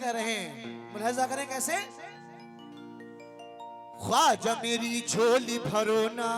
कह रहे हैं, मुलाहिजा करें कैसे। ख्वाजा मेरी झोली भरो ना,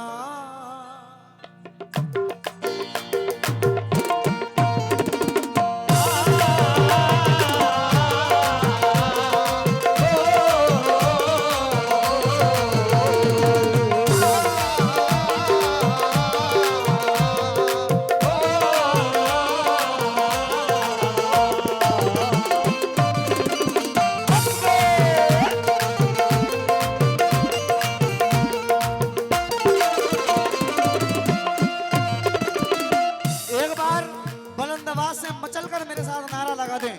मचलकर मेरे साथ नारा लगा दें।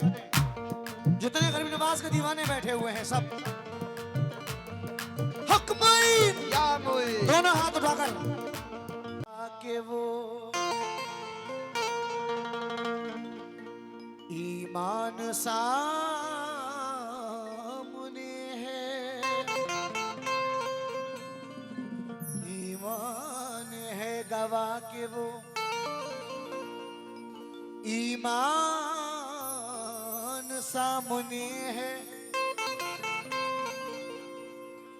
जितने गरीब नवाज के दीवाने बैठे हुए हैं सब, हक मोइन या मोइन, दोनों हाथ उठाकर आके वो ईमान सामने है, ईमान है गवाह के वो ईमान सामने है,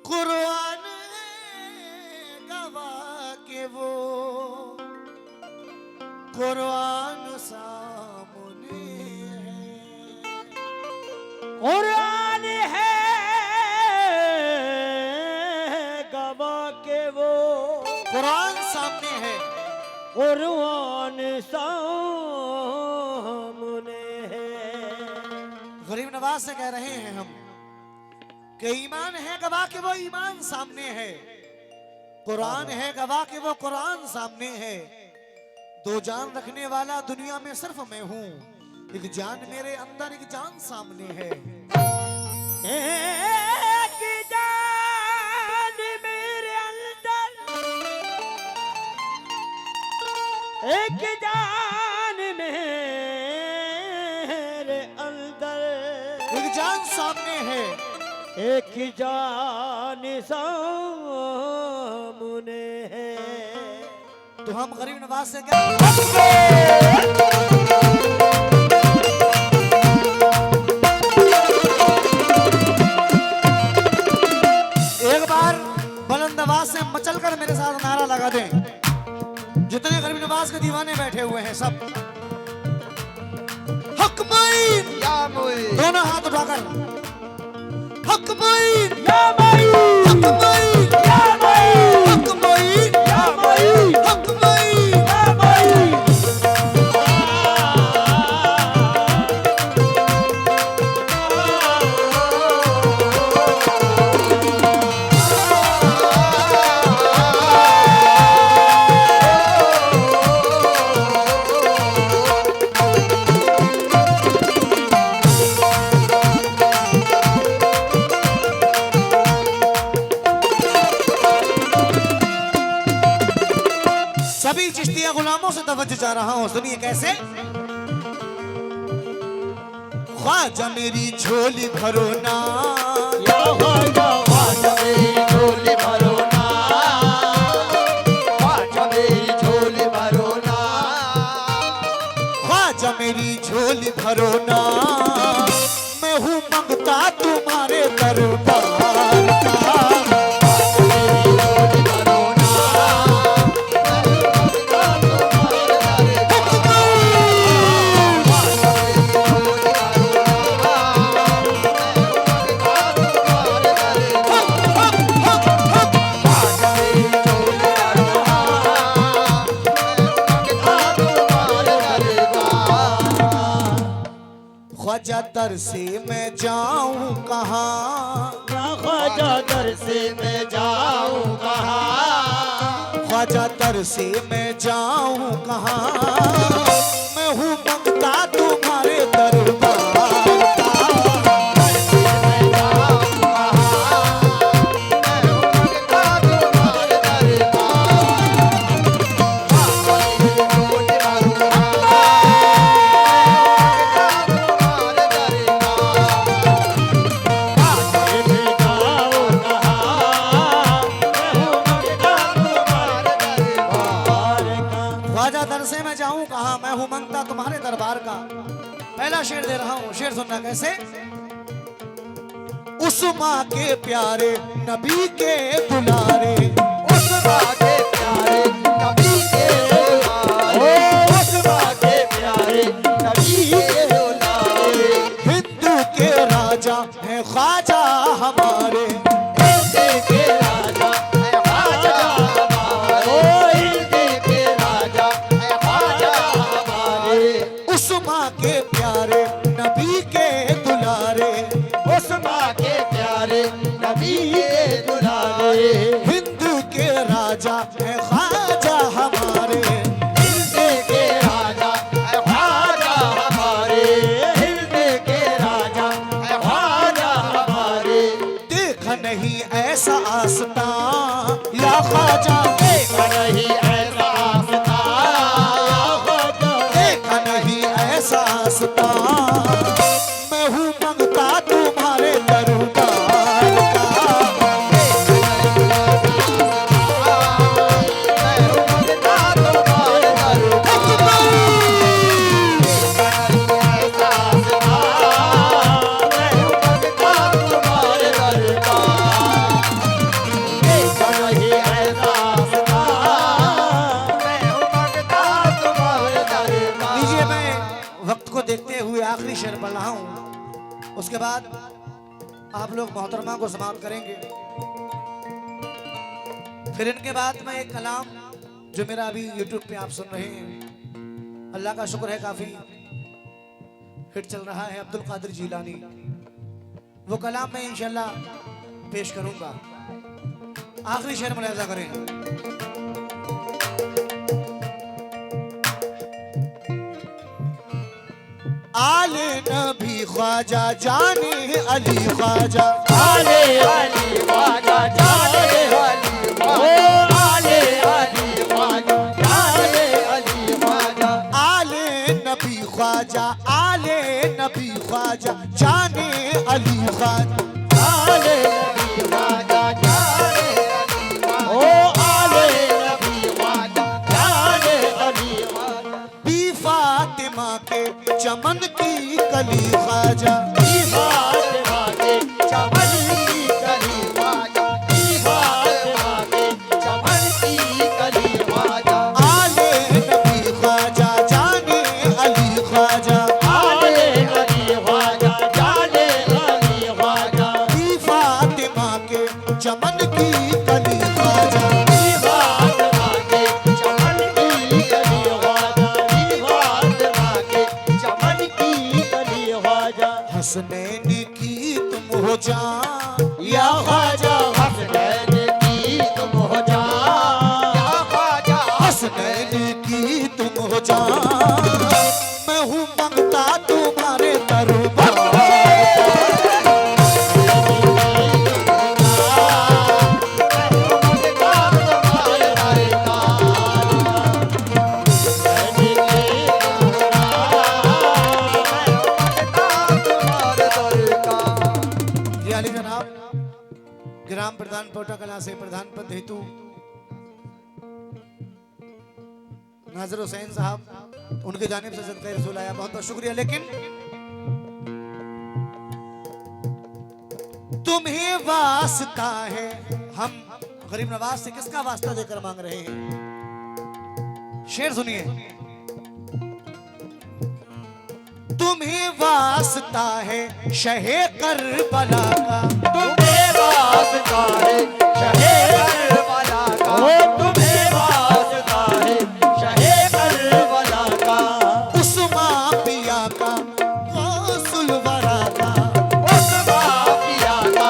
कुरान गवाह के वो कुरान सामने है, कुरान है गवाह के वो कुरान सामने है, कुरान सामने है। गरीब नवाज से कह रहे हैं हम कि ईमान है गवाह के वो ईमान सामने है, कुरान है गवाह के वो कुरान सामने है। दो जान रखने वाला दुनिया में सिर्फ मैं हूँ, एक जान मेरे अंदर एक जान सामने है। एक जान मेरे अंदर, एक जान मेरे अंदर, एक जान सामने है, एक जान सामने है। तो हम गरीब नवाज से क्या एक बार बुलंद आवाज से मचलकर मेरे साथ नारा लगा दें। जितने गरीब नवाज के दीवाने बैठे हुए हैं सब, हक मोइन या मोइन, दोनों हाथ उठाकर हक मोइन या मोइन, हक मोइन या मोइन, हक मोइन या मोइन, हक मोइन या मोइन। सभी चिश्तिया गुलामों से तवज्जो चाह रहा हूं, सुनिए कैसे। ख्वाजा मेरी झोली भरो ना, या ख्वाजा, ख्वाजा मेरी झोली भरो ना, ख्वाजा मेरी झोली भरो ना, ख्वाजा मेरी झोली भरो ना, मैं हूँ मंगता तुम्हारे दरबार का। ख्वाजा दर से मैं जाऊं कहाँ, ख्वाजा दर से मैं जाऊं कहाँ, ख्वाजा दर से मैं जाऊं कहाँ, मैं हूँ मंगता तुम्हारे दरबार का। ख्वाजा दर से मैं जाऊं कहाँ, मैं हूँ मंगता तुम्हारे दरबार का। पहला शेर दे रहा हूँ, शेर सुनना कैसे। उस माँ के प्यारे नबी के दुलारे, उस माँ के प्यारे नबी के दुलारे, उस माँ के प्यारे नबी के दुलारे। हिंदू के राजा है ख्वाजा हमारे, हिंदू के राजा है ख्वाजा हमारे, हिंदू के राजा है ख्वाजा हमारे। उस माँ के प्यारे नबी के दुलारे, उस माँ के प्यारे नबी के दुलारे। हिंदू के राजा है ख्वाजा हमारे, हिंदू के राजा है ख्वाजा हमारे, हिंदू के राजा है ख्वाजा हमारे। देखा नहीं ऐसा आस्था या ख्वाजा, देखा नहीं ऐसा आस्था या ख्वाजा, देखा नहीं ऐसा आस्था, मैं हूँ मंगता तुम्हारे दरबार का। मैं हूँ मंगता तुम्हारे दरबार। देखा नहीं ऐसा आस्था, मैं हूँ मंगता तुम्हारे दरबार। देखा नहीं ऐसा आस्था, मैं हूँ मंगता तुम्हारे दरबार। लीजिए, मैं वक्त को देखते हुए आखिरी शेर पढ़ रहा हूँ, उसके बाद आप लोग मोहतरमा को समाप्त करेंगे। फिर इनके बाद में एक कलाम जो मेरा अभी YouTube पे आप सुन रहे हैं, अल्लाह का शुक्र है काफी हिट चल रहा है, अब्दुल कादिर जीलानी, वो कलाम मैं इंशाल्लाह पेश करूंगा। आखिरी शेर मुलाहिजा करें। आले नबी ख्वाजा जाने अली ख्वाजा, आले अली ख्वाजा जाने अली ख्वाजा, आले अली ख्वाजा जाने अली ख्वाजा। आले नबी ख्वाजा, आले नबी ख्वाजा जाने अली ख्वाजा, आले नबी ख्वाजा जाने अली ख्वाजा, ओ आले नबी ख्वाजा जाने अली ख्वाजा। बी फातिमा के चमन की कली ख्वाजा, ई फातिमा के चमन की कली ख्वाजा, ई फातिमा के चमन की कली ख्वाजा। आले नबी ख्वाजा जाने अली ख्वाजा, आले अली ख्वाजा जाने अली ख्वाजा। बी फातिमा के चमन की कली ख्वाजा, ई फातिमा के चमन की कली ख्वाजा, ई फातिमा के चमन की कली ख्वाजा। हसनैन की तुम हो जान या ख्वाजा, हसनैन की तुम हो जान या ख्वाजा, हसनैन की तुम हो जान, मैं हूँ मंगता तुम्हारे दरबार का। ये अली जनाब ग्राम प्रधान पोटा कला से प्रधान पद हेतु नाजर हुसैन साहब, उनकी जानिब से सदका रसूल आया, बहुत बहुत शुक्रिया। लेकिन तुम्हें वास्ता है, हम गरीब नवाज से किसका वास्ता देकर मांग रहे हैं? शेर सुनिए। तुम्हें वास्ता है शहे करबला का, तुम्हें वास्ता है शहे करबला का, ओ तुम्हें वास्ता है शहे करबला का। उस माँ पिया का गौसुल वरा का, उस माफिया का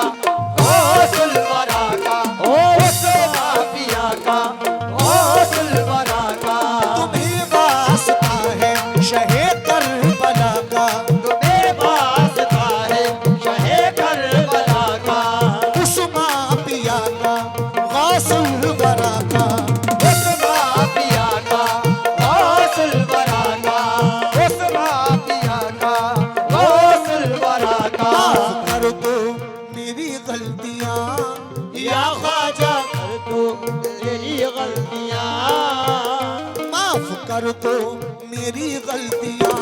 गौसुल वरा का, उस माफिया का गौसुल वरा का। तुम्हें वास्ता है शहे करबला का, तुम्हें वास्ता है शहे करबला का। उस माँ पिया का गौसुल वरा का, उस माफिया का गौसुल वरा का, उस माफिया का गौसुल वरा का। माफ कर दो मेरी गलतियाँ या ख्वाजा, कर दो तेरी गलतियाँ, माफ कर दो मेरी गलतियाँ,